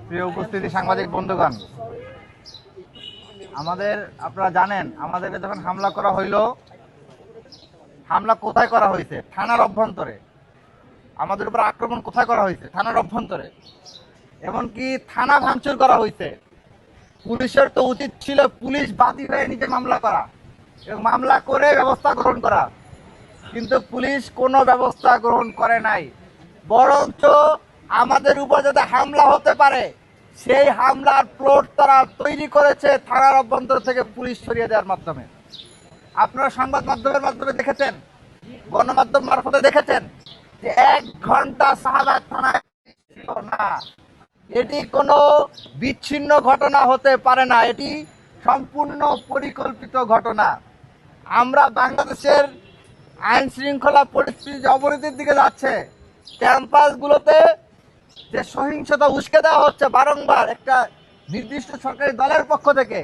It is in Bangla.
প্রিয় উপস্থিতি সাংবাদিক বন্ধুগণ, আপনারা জানেন আমাদেরকে যখন হামলা করা হইল, হামলা কোথায় করা হয়েছে? থানার অভ্যন্তরে। আমাদের উপর আক্রমণ কোথায় করা হয়েছে? থানার অভ্যন্তরে। এমনকি থানা ভাঙচুর করা হয়েছে। পুলিশের তো উচিত ছিল পুলিশ বাদী হয়ে নিজে মামলা করা এবং মামলা করে ব্যবস্থা গ্রহণ করা, কিন্তু পুলিশ কোনো ব্যবস্থা গ্রহণ করে নাই। বরঞ্চ আমাদের উপর যাতে হামলা হতে পারে সেই হামলার প্লট তারা তৈরি করেছে থানার অভ্যন্তর থেকে পুলিশ সরিয়ে দেওয়ার মাধ্যমে। আপনারা সংবাদ মাধ্যমের মাধ্যমে দেখেছেন, গণমাধ্যম মারফতে দেখেছেন যে 1 ঘন্টা শাহবাগ থানায় ছিল না। এটি কোনো বিচ্ছিন্ন ঘটনা হতে পারে না, এটি সম্পূর্ণ পরিকল্পিত ঘটনা। আমরা বাংলাদেশের আইন শৃঙ্খলা পরিস্থিতি যে অবনতির দিকে যাচ্ছে, ক্যাম্পাসগুলোতে যে সহিংসতা উস্কে দেওয়া হচ্ছে বারংবার একটা নির্দিষ্ট সরকারি দলের পক্ষ থেকে,